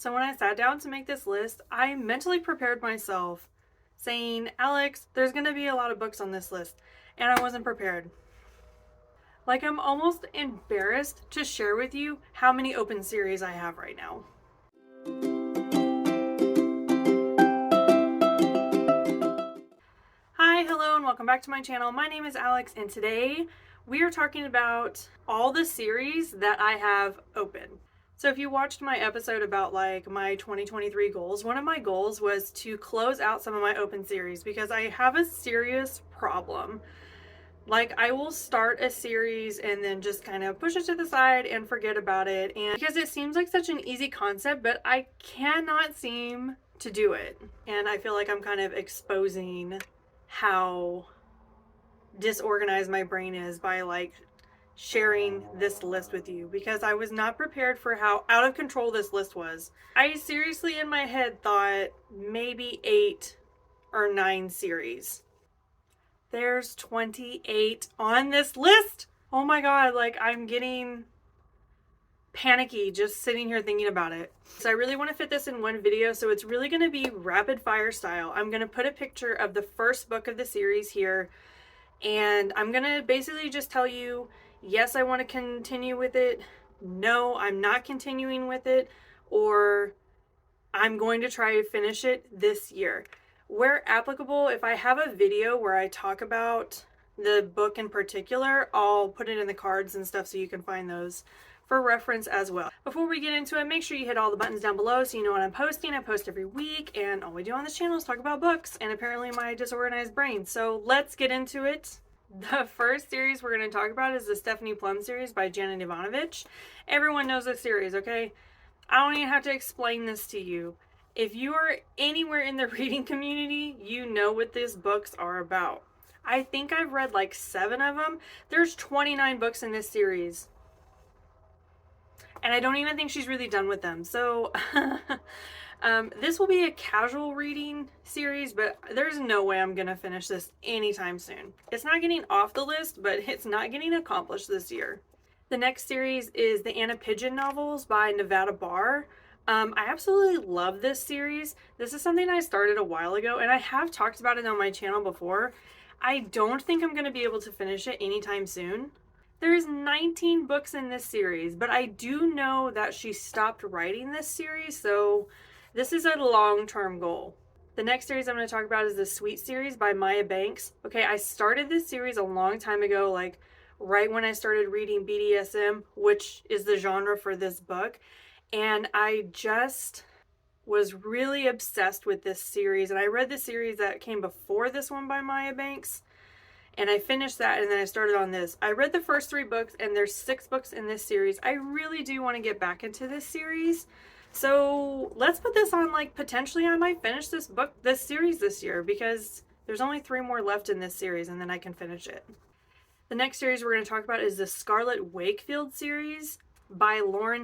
So when I sat down to make this list, I mentally prepared myself saying, Alex, there's going to be a lot of books on this list. And I wasn't prepared. Like, I'm almost embarrassed to share with you how many open series I have right now. Hi, hello, and welcome back to my channel. My name is Alex, and today we are talking about all the series that I have open. So if you watched my episode about like my 2023 goals, one of my goals was to close out some of my open series because I have a serious problem. Like, I will start a series and then just kind of push it to the side and forget about it. And because it seems like such an easy concept, but I cannot seem to do it. And I feel like I'm kind of exposing how disorganized my brain is by like sharing this list with you, because I was not prepared for how out of control this list was. I seriously in my head thought maybe 8 or 9 series. There's 28 on this list. Oh my god, like I'm getting panicky just sitting here thinking about it. So I really want to fit this in one video, so it's really going to be rapid fire style. I'm going to put a picture of the first book of the series here, and I'm going to basically just tell you, yes, I want to continue with it, no, I'm not continuing with it, or I'm going to try to finish it this year. Where applicable, if I have a video where I talk about the book in particular, I'll put it in the cards and stuff so you can find those for reference as well. Before we get into it, make sure you hit all the buttons down below so you know when I'm posting. I post every week, and all we do on this channel is talk about books and apparently my disorganized brain. So let's get into it. The first series we're going to talk about is the Stephanie Plum series by Janet Evanovich. Everyone knows this series, okay? I don't even have to explain this to you. If you are anywhere in the reading community, you know what these books are about. I think I've read like 7 of them. There's 29 books in this series. And I don't even think she's really done with them. So this will be a casual reading series, but there's no way I'm going to finish this anytime soon. It's not getting off the list, but it's not getting accomplished this year. The next series is the Anna Pigeon novels by Nevada Barr. I absolutely love this series. This is something I started a while ago, and I have talked about it on my channel before. I don't think I'm going to be able to finish it anytime soon. There's 19 books in this series, but I do know that she stopped writing this series, so this is a long-term goal. The next series I'm going to talk about is the Sweet series by Maya Banks. Okay, I started this series a long time ago, like right when I started reading BDSM, which is the genre for this book, and I just was really obsessed with this series. And I read the series that came before this one by Maya Banks, and I finished that, and then I started on this. I read the first 3 books, and there's 6 books in this series. I really do want to get back into this series. So let's put this on, like, potentially I might finish this series this year, because there's only 3 more left in this series, and then I can finish it. The next series we're going to talk about is the Scarlett Wakefield series by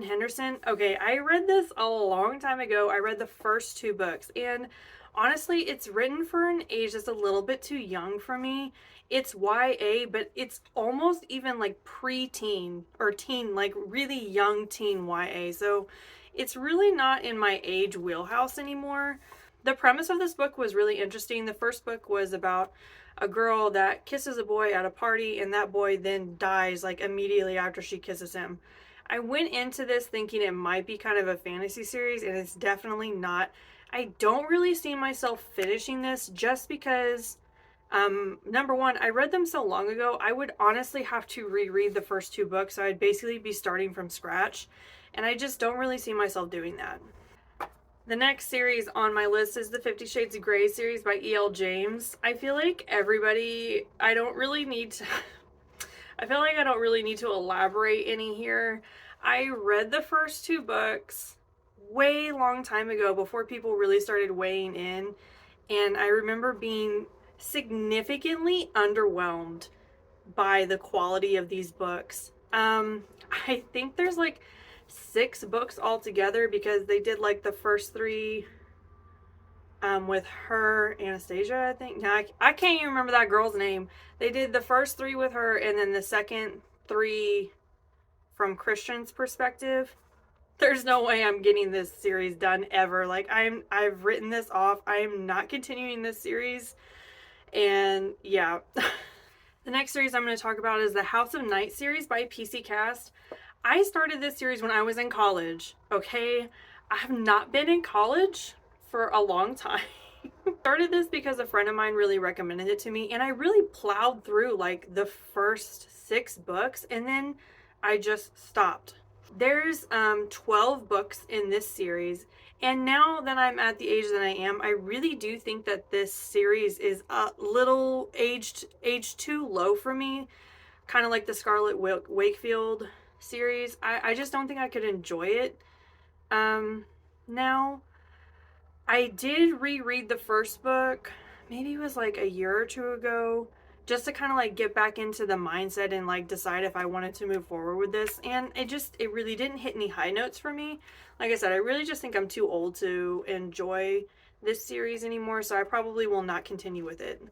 Henderson. Okay, I read this a long time ago. I read the first 2 books, and honestly, it's written for an age that's a little bit too young for me. It's YA, but it's almost even like pre-teen or teen, like really young teen YA. So it's really not in my age wheelhouse anymore. The premise of this book was really interesting. The first book was about a girl that kisses a boy at a party, and that boy then dies like immediately after she kisses him. I went into this thinking it might be kind of a fantasy series, and it's definitely not. I don't really see myself finishing this just because, number one, I read them so long ago, I would honestly have to reread the first 2 books, so I'd basically be starting from scratch, and I just don't really see myself doing that. The next series on my list is the 50 Shades of Grey series by E.L. James. I feel like I don't really need to elaborate any here. I read the first 2 books way long time ago before people really started weighing in, and I remember being significantly underwhelmed by the quality of these books. I think there's like 6 books altogether because they did like the first 3 with her, Anastasia, I think. Now, I can't even remember that girl's name. They did the first 3 with her, and then the second 3 from Christian's perspective. There's no way I'm getting this series done ever. Like, I've written this off. I am not continuing this series. And yeah. The next series I'm going to talk about is the House of Night series by PC Cast. I started this series when I was in college, okay? I have not been in college for a long time. Started this because a friend of mine really recommended it to me, and I really plowed through like the first 6 books, and then I just stopped. There's 12 books in this series, and now that I'm at the age that I am, I really do think that this series is a little aged too low for me, kind of like the Scarlett Wakefield series. I just don't think I could enjoy it now. I did reread the first book, maybe it was like a year or two ago, just to kind of like get back into the mindset and like decide if I wanted to move forward with this. And it really didn't hit any high notes for me. Like I said, I really just think I'm too old to enjoy this series anymore, so I probably will not continue with it.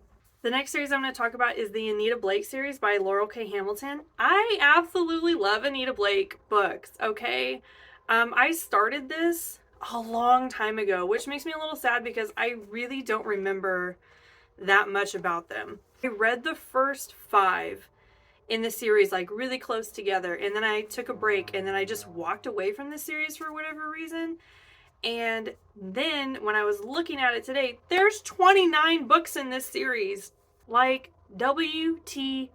The next series I'm going to talk about is the Anita Blake series by Laurell K. Hamilton. I absolutely love Anita Blake books, okay? I started this a long time ago, which makes me a little sad because I really don't remember that much about them. I read the first 5 in the series like really close together, and then I took a break, and then I just walked away from the series for whatever reason. And then when I was looking at it today, there's 29 books in this series. Like, WTF.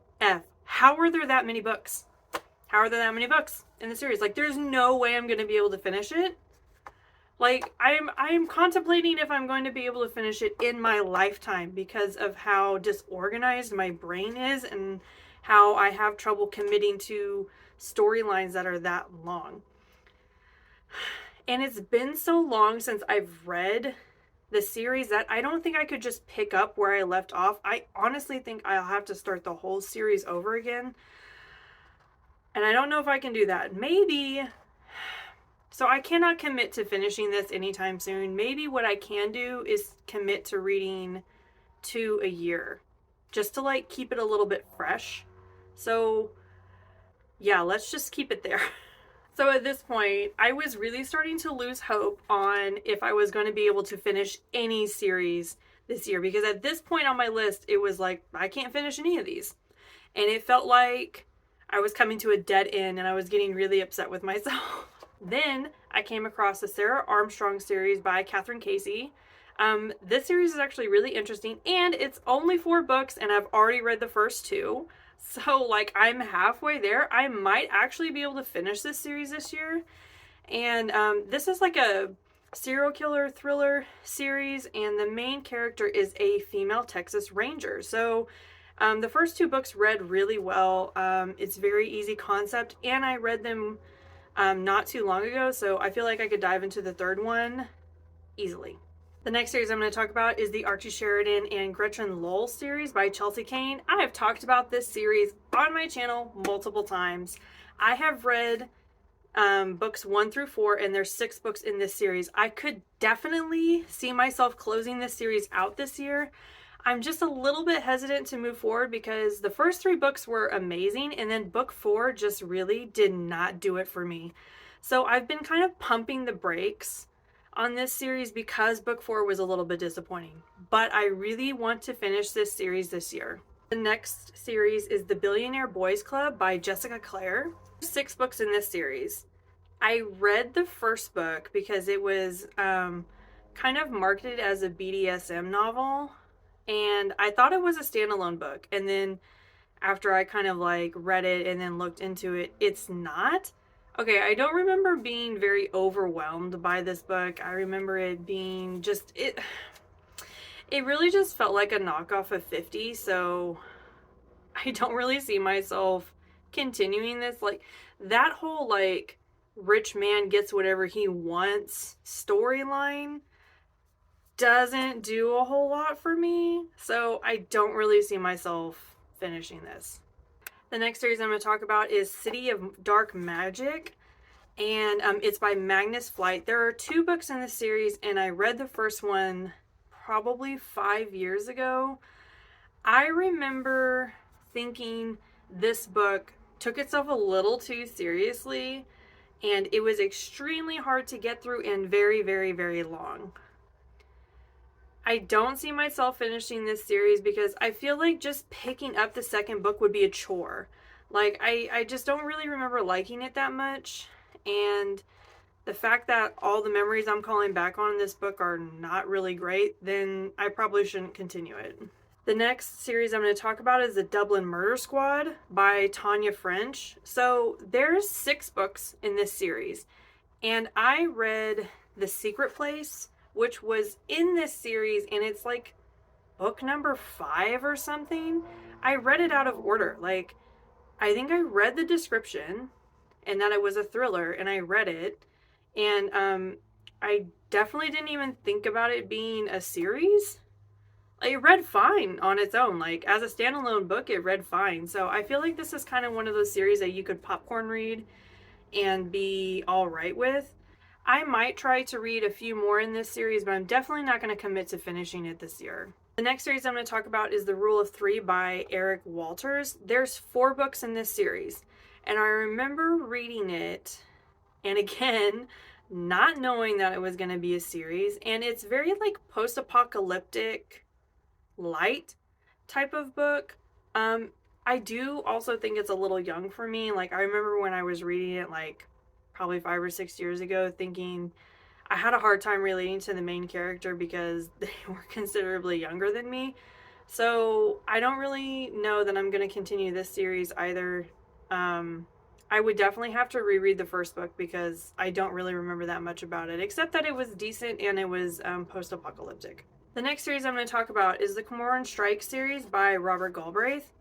How are there that many books? How are there that many books in the series? Like, there's no way I'm going to be able to finish it. Like, I'm contemplating if I'm going to be able to finish it in my lifetime because of how disorganized my brain is and how I have trouble committing to storylines that are that long. And it's been so long since I've read the series that I don't think I could just pick up where I left off. I honestly think I'll have to start the whole series over again. And I don't know if I can do that. Maybe. So I cannot commit to finishing this anytime soon. Maybe what I can do is commit to reading 2 a year. Just to like keep it a little bit fresh. So yeah, let's just keep it there. So at this point, I was really starting to lose hope on if I was going to be able to finish any series this year. Because at this point on my list, it was like, I can't finish any of these. And it felt like I was coming to a dead end and I was getting really upset with myself. Then I came across the Sarah Armstrong series by Kathryn Casey. This series is actually really interesting, and it's only 4 books, and I've already read the first 2. So, like, I'm halfway there. I might actually be able to finish this series this year. And this is like a serial killer thriller series, and the main character is a female Texas Ranger. So, the first 2 books read really well. It's very easy concept, and I read them not too long ago, so I feel like I could dive into the 3rd one easily. The next series I'm going to talk about is the Archie Sheridan and Gretchen Lowell series by Chelsea Cain. I have talked about this series on my channel multiple times. I have read books 1 through 4, and there's 6 books in this series. I could definitely see myself closing this series out this year. I'm just a little bit hesitant to move forward because the first 3 books were amazing, and then book 4 just really did not do it for me. So I've been kind of pumping the brakes on this series because book 4 was a little bit disappointing. But I really want to finish this series this year. The next series is The Billionaire Boys Club by Jessica Clare. 6 books in this series. I read the first book because it was kind of marketed as a BDSM novel. And I thought it was a standalone book. And then after I kind of like read it and then looked into it, it's not. Okay, I don't remember being very overwhelmed by this book. I remember it being just, it really just felt like a knockoff of 50. So I don't really see myself continuing this. Like, that whole like rich man gets whatever he wants storyline doesn't do a whole lot for me, so I don't really see myself finishing this. The next series I'm going to talk about is City of Dark Magic, and it's by Magnus Flyte. There are 2 books in this series, and I read the first one probably 5 years ago. I remember thinking this book took itself a little too seriously, and it was extremely hard to get through and very, very, very long. I don't see myself finishing this series because I feel like just picking up the second book would be a chore. Like, I just don't really remember liking it that much, and the fact that all the memories I'm calling back on in this book are not really great, then I probably shouldn't continue it. The next series I'm going to talk about is the Dublin Murder Squad by Tanya French. So there's 6 books in this series, and I read The Secret Place, which was in this series, and it's like book number 5 or something. I read it out of order. Like, I think I read the description and that it was a thriller, and I read it, and I definitely didn't even think about it being a series. It read fine on its own. Like, as a standalone book, it read fine. So I feel like this is kind of one of those series that you could popcorn read and be all right with. I might try to read a few more in this series, but I'm definitely not going to commit to finishing it this year. The next series I'm going to talk about is The Rule of Three by Eric Walters. There's 4 books in this series, and I remember reading it, and again, not knowing that it was going to be a series, and it's very like post-apocalyptic light type of book. I do also think it's a little young for me. Like, I remember when I was reading it, like probably 5 or 6 years ago, thinking I had a hard time relating to the main character because they were considerably younger than me. So I don't really know that I'm going to continue this series either. I would definitely have to reread the first book because I don't really remember that much about it, except that it was decent and it was post-apocalyptic. The next series I'm going to talk about is the Cormoran Strike series by Robert Galbraith.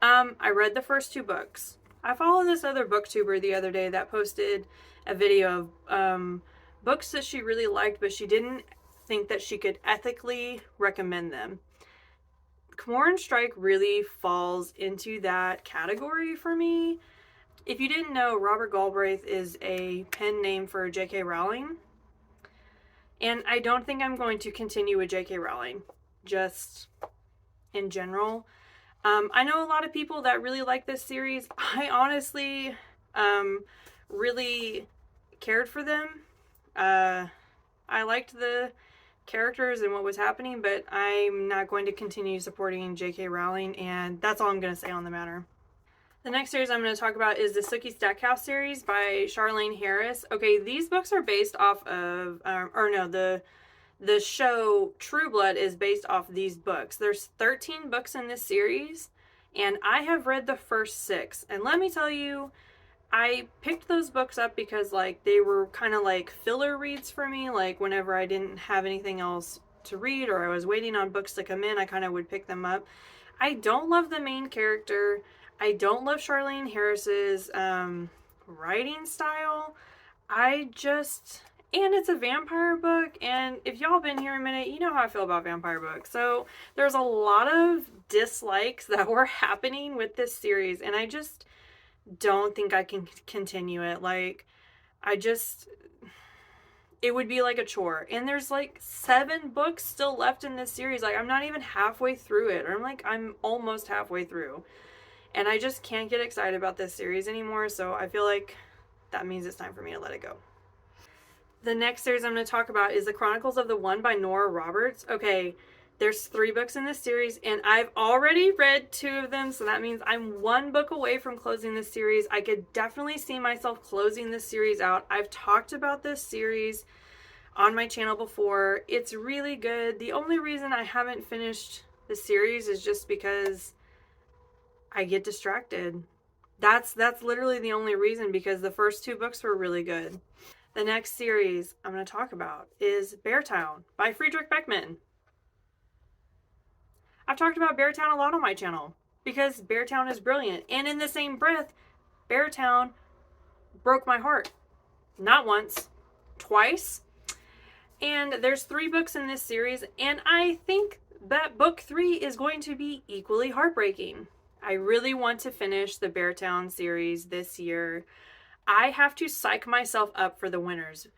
I read the first 2 books. I followed this other booktuber the other day that posted a video of books that she really liked, but she didn't think that she could ethically recommend them. Cormoran Strike really falls into that category for me. If you didn't know, Robert Galbraith is a pen name for J.K. Rowling. And I don't think I'm going to continue with J.K. Rowling, just in general. I know a lot of people that really like this series. I honestly really cared for them. I liked the characters and what was happening, but I'm not going to continue supporting J.K. Rowling, and that's all I'm going to say on the matter. The next series I'm going to talk about is the Sookie Stackhouse series by Charlaine Harris. Okay, these books are based off of, the show True Blood is based off these books. There's 13 books in this series, and I have read the first 6. And let me tell you, I picked those books up because, like, they were kind of like filler reads for me. Like, whenever I didn't have anything else to read or I was waiting on books to come in, I kind of would pick them up. I don't love the main character. I don't love Charlaine Harris's writing style. And it's a vampire book, and if y'all been here a minute, you know how I feel about vampire books. So there's a lot of dislikes that were happening with this series, and I just don't think I can continue it. Like, it would be like a chore. And there's like 7 books still left in this series. Like, I'm not even halfway through it, or I'm almost halfway through. And I just can't get excited about this series anymore, so I feel like that means it's time for me to let it go. The next series I'm going to talk about is The Chronicles of the One by Nora Roberts. Okay, there's 3 books in this series, and I've already read 2 of them, so that means I'm 1 book away from closing this series. I could definitely see myself closing this series out. I've talked about this series on my channel before. It's really good. The only reason I haven't finished the series is just because I get distracted. That's literally the only reason, because the first 2 books were really good. The next series I'm going to talk about is Beartown by Fredrik Backman. I've talked about Beartown a lot on my channel because Beartown is brilliant. And in the same breath, Beartown broke my heart. Not once, twice. And there's 3 books in this series, and I think that book 3 is going to be equally heartbreaking. I really want to finish the Beartown series this year. I have to psych myself up for the winners,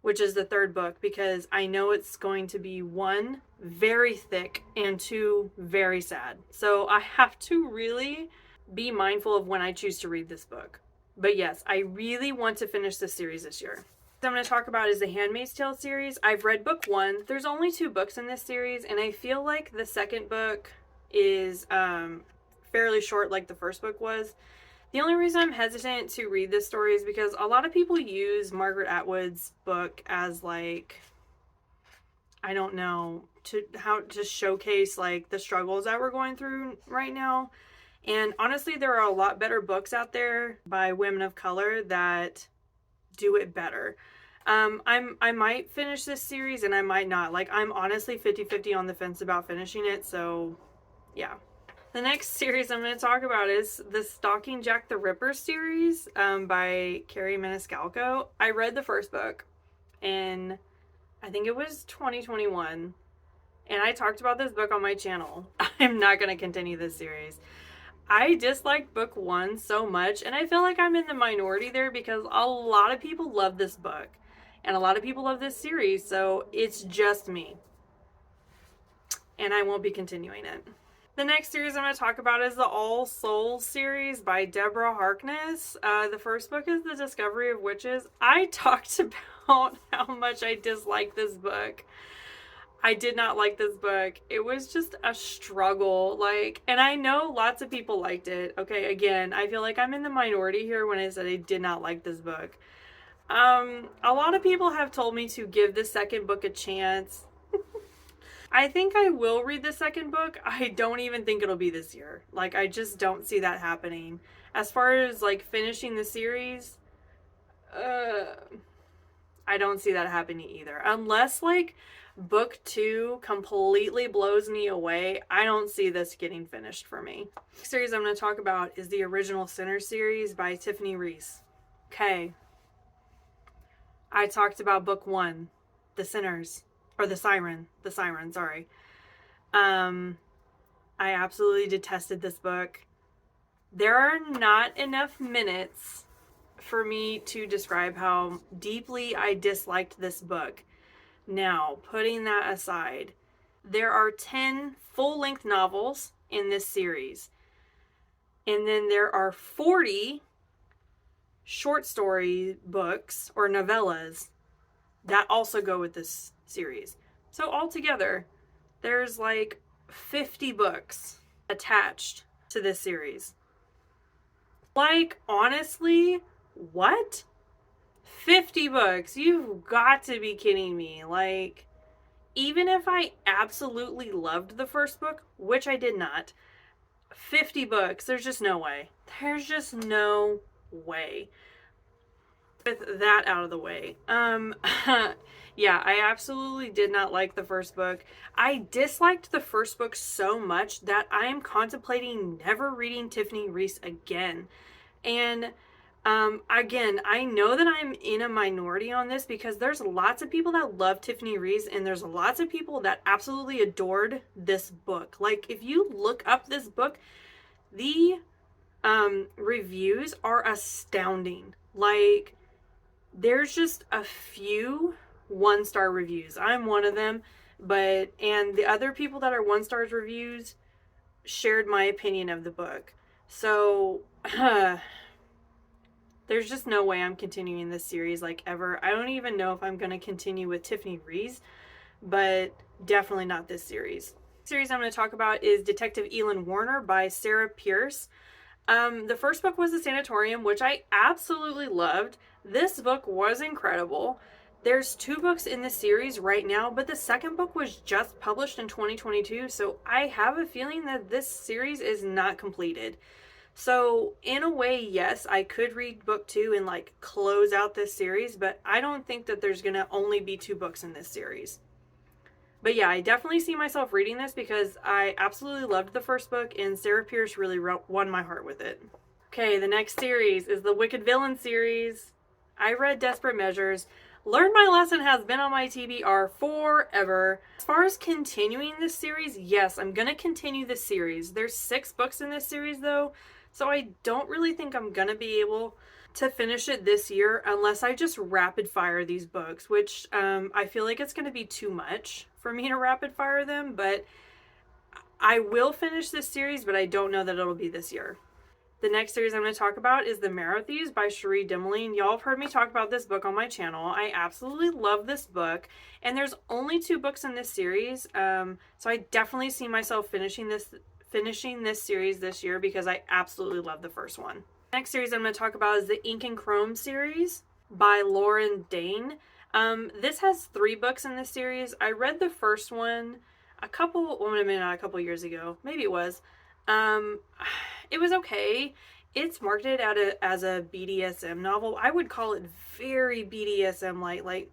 which is the 3rd book, because I know it's going to be 1, very thick, and 2, very sad. So I have to really be mindful of when I choose to read this book. But yes, I really want to finish this series this year. What I'm going to talk about is the Handmaid's Tale series. I've read book 1. There's only 2 books in this series, and I feel like the second book is fairly short like the first book was. The only reason I'm hesitant to read this story is because a lot of people use Margaret Atwood's book as like, I don't know, to showcase like the struggles that we're going through right now. And honestly, there are a lot better books out there by women of color that do it better. I might finish this series and I might not. Like, I'm honestly 50-50 on the fence about finishing it, so yeah. The next series I'm going to talk about is the Stalking Jack the Ripper series by Carrie Maniscalco. I read the first book in, I think it was 2021, and I talked about this book on my channel. I'm not going to continue this series. I disliked book 1 so much, and I feel like I'm in the minority there because a lot of people love this book, and a lot of people love this series, so it's just me. And I won't be continuing it. The next series I'm going to talk about is the All Souls series by Deborah Harkness. The first book is The Discovery of Witches. I talked about how much I disliked this book. I did not like this book. It was just a struggle. And I know lots of people liked it. Okay, again, I feel like I'm in the minority here when I said I did not like this book. A lot of people have told me to give the second book a chance. I think I will read the second book. I don't even think it'll be this year. I just don't see that happening. As far as, finishing the series, I don't see that happening either. Unless, book 2 completely blows me away, I don't see this getting finished for me. The series I'm going to talk about is the Original Sinner series by Tiffany Reese. Okay. I talked about book 1, The Sinners. Or the Siren, sorry. I absolutely detested this book. There are not enough minutes for me to describe how deeply I disliked this book. Now, putting that aside, there are 10 full-length novels in this series. And then there are 40 short story books or novellas that also go with this series. So altogether, there's 50 books attached to this series. Honestly, what? 50 books? You've got to be kidding me. Even if I absolutely loved the first book, which I did not, 50 books, there's just no way. There's just no way. With that out of the way, yeah, I absolutely did not like the first book. I disliked the first book so much that I am contemplating never reading Tiffany Reese again. And again, I know that I'm in a minority on this because there's lots of people that love Tiffany Reese and there's lots of people that absolutely adored this book. If you look up this book, the reviews are astounding. There's just a few 1-star reviews. I'm one of them, and the other people that are 1-star reviews shared my opinion of the book. So, there's just no way I'm continuing this series ever. I don't even know if I'm going to continue with Tiffany Reese, but definitely not this series. The series I'm going to talk about is Detective Elin Warner by Sarah Pierce. The first book was The Sanatorium, which I absolutely loved. This book was incredible. There's 2 books in this series right now, but the second book was just published in 2022, so I have a feeling that this series is not completed. So, in a way, yes, I could read book 2 and close out this series, but I don't think that there's gonna only be 2 books in this series. But yeah, I definitely see myself reading this because I absolutely loved the first book and Sarah Pierce really won my heart with it. Okay, the next series is the Wicked Villain series. I read Desperate Measures. Learned My Lesson has been on my TBR forever. As far as continuing this series, yes, I'm going to continue this series. There's 6 books in this series though, so I don't really think I'm going to be able to finish it this year unless I just rapid fire these books, which I feel like it's going to be too much for me to rapid fire them, but I will finish this series, but I don't know that it'll be this year. The next series I'm going to talk about is The Marrow Thieves by Cherie Dimeline. Y'all have heard me talk about this book on my channel. I absolutely love this book. And there's only 2 books in this series. So I definitely see myself finishing this series this year because I absolutely love the first one. The next series I'm going to talk about is the Ink and Chrome series by Lauren Dane. This has 3 books in this series. I read the first one a couple years ago. Maybe it was. It was okay. It's marketed as a BDSM novel. I would call it very BDSM light, like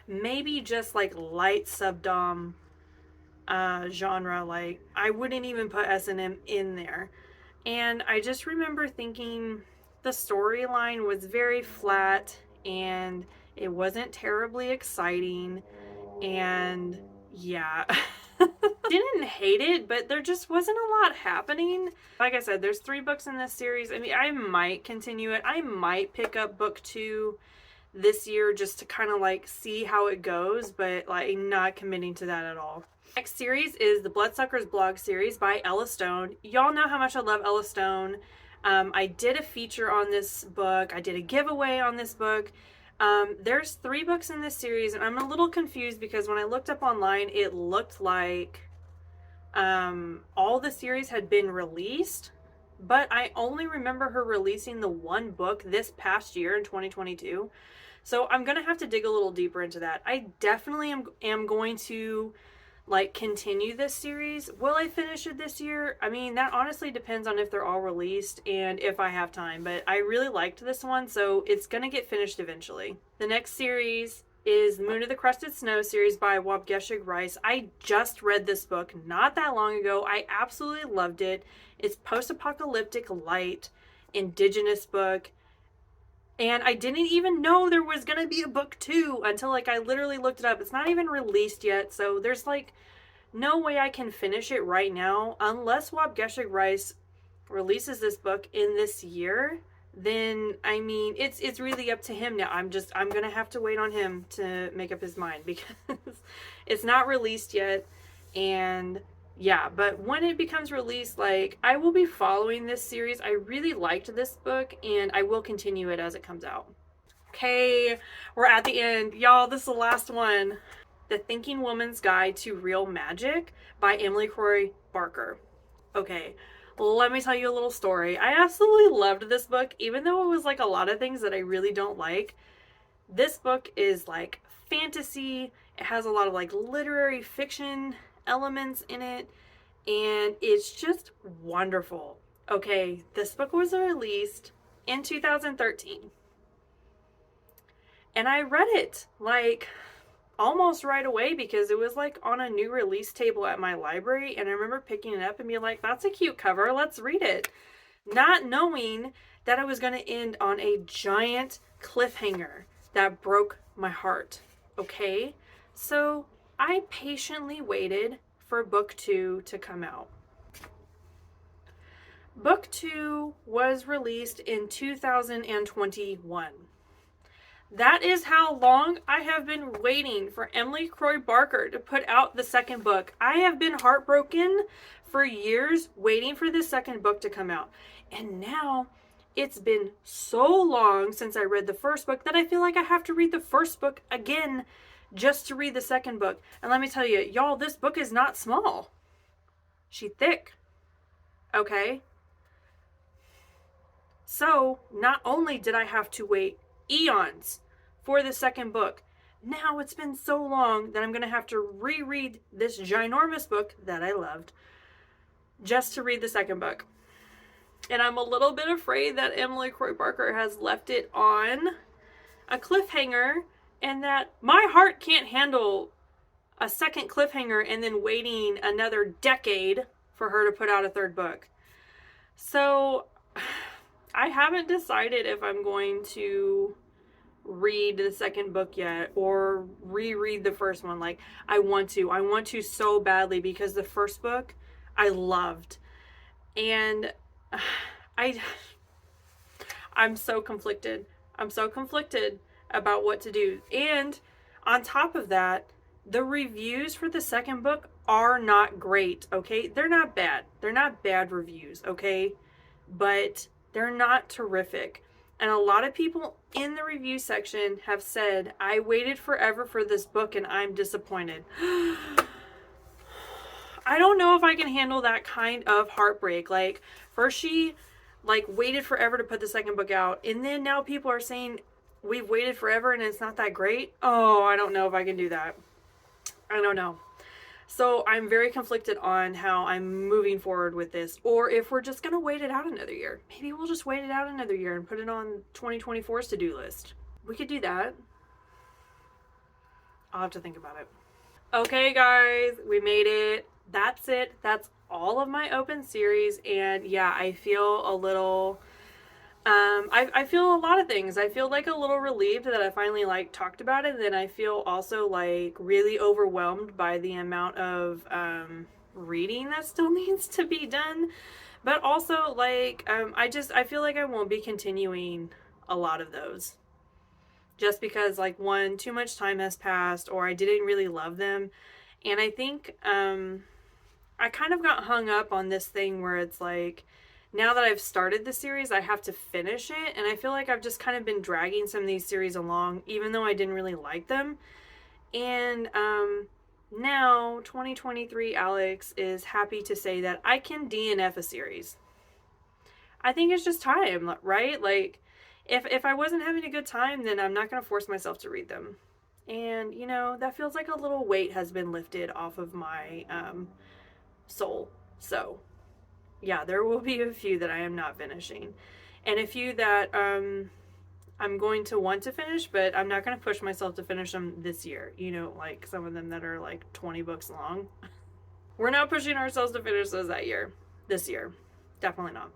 maybe just like light subdom genre. Like I wouldn't even put S&M in there. And I just remember thinking the storyline was very flat and it wasn't terribly exciting. And yeah. Didn't hate it, but there just wasn't a lot happening. Like I said, there's 3 books in this series. I mean, I might continue it. I might pick up book 2 this year just to kind of like see how it goes, but like not committing to that at all. Next series is the Bloodsuckers blog series by Ella Stone. Y'all know how much I love Ella Stone. I did a feature on this book. I did a giveaway on this book. There's 3 books in this series, and I'm a little confused because when I looked up online, it looked like all the series had been released, but I only remember her releasing the 1 book this past year in 2022. So I'm going to have to dig a little deeper into that. I definitely am going to like continue this series. Will I finish it this year? I mean, that honestly depends on if they're all released and if I have time, but I really liked this one, so it's going to get finished eventually. The next series is Moon of the Crusted Snow series by Wagefield Rice. I just read this book not that long ago. I absolutely loved it. It's post-apocalyptic light, indigenous book. And I didn't even know there was going to be a book 2 until like I literally looked it up. It's not even released yet. So there's like no way I can finish it right now unless Wagefield Rice releases this book in this year. Then I mean, it's really up to him now. I'm going to have to wait on him to make up his mind because it's not released yet. And yeah, but when it becomes released, like, I will be following this series. I really liked this book, and I will continue it as it comes out. Okay, we're at the end. Y'all, this is the last one. The Thinking Woman's Guide to Real Magic by Emily Croy Barker. Okay, let me tell you a little story. I absolutely loved this book, even though it was, like, a lot of things that I really don't like. This book is, like, fantasy. It has a lot of, like, literary fiction elements in it, and it's just wonderful. Okay, this book was released in 2013, and I read it like almost right away because it was like on a new release table at my library, and I remember picking it up and being like, that's a cute cover, let's read it, not knowing that it was going to end on a giant cliffhanger that broke my heart. Okay, so I patiently waited for book 2 to come out. Book 2 was released in 2021. That is how long I have been waiting for Emily Croy Barker to put out the second book. I have been heartbroken for years waiting for the second book to come out. And now it's been so long since I read the first book that I feel like I have to read the first book again just to read the second book. And let me tell you, y'all, this book is not small. She's thick. Okay? So, not only did I have to wait eons for the second book, now it's been so long that I'm going to have to reread this ginormous book that I loved just to read the second book. And I'm a little bit afraid that Emily Croy Barker has left it on a cliffhanger, and that my heart can't handle a second cliffhanger and then waiting another decade for her to put out a third book. So I haven't decided if I'm going to read the second book yet or reread the first one. Like, I want to so badly because the first book I loved. And I'm so conflicted. I'm so conflicted about what to do. And on top of that, the reviews for the second book are not great, okay? They're not bad. They're not bad reviews, okay? but they're not terrific. And a lot of people in the review section have said, I waited forever for this book and I'm disappointed. I don't know if I can handle that kind of heartbreak. Like, first she, like, waited forever to put the second book out, and then now people are saying we've waited forever and it's not that great. Oh, I don't know if I can do that. I don't know. So I'm very conflicted on how I'm moving forward with this, or if we're just going to wait it out another year. Maybe we'll just wait it out another year and put it on 2024's to-do list. We could do that. I'll have to think about it. Okay, guys, we made it. That's it. That's all of my open series. And yeah, I feel a little... I feel a lot of things. I feel like a little relieved that I finally like talked about it. And then I feel also like really overwhelmed by the amount of reading that still needs to be done. But also like I feel like I won't be continuing a lot of those. Just because like one, too much time has passed, or I didn't really love them. And I think I kind of got hung up on this thing where it's like, now that I've started the series, I have to finish it. And I feel like I've just kind of been dragging some of these series along, even though I didn't really like them. And now, 2023 Alex is happy to say that I can DNF a series. I think it's just time, right? Like, if I wasn't having a good time, then I'm not going to force myself to read them. And, you know, that feels like a little weight has been lifted off of my soul. So... yeah, there will be a few that I am not finishing. And a few that I'm going to want to finish, but I'm not going to push myself to finish them this year. You know, like some of them that are like 20 books long. We're not pushing ourselves to finish those this year. Definitely not.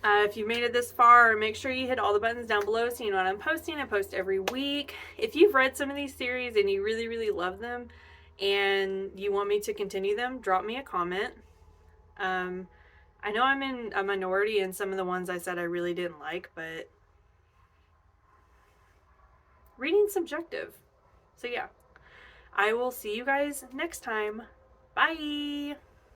If you made it this far, make sure you hit all the buttons down below so you know what I'm posting. I post every week. If you've read some of these series and you really, really love them and you want me to continue them, drop me a comment. I know I'm in a minority in some of the ones I said I really didn't like, but reading's subjective. So yeah, I will see you guys next time. Bye!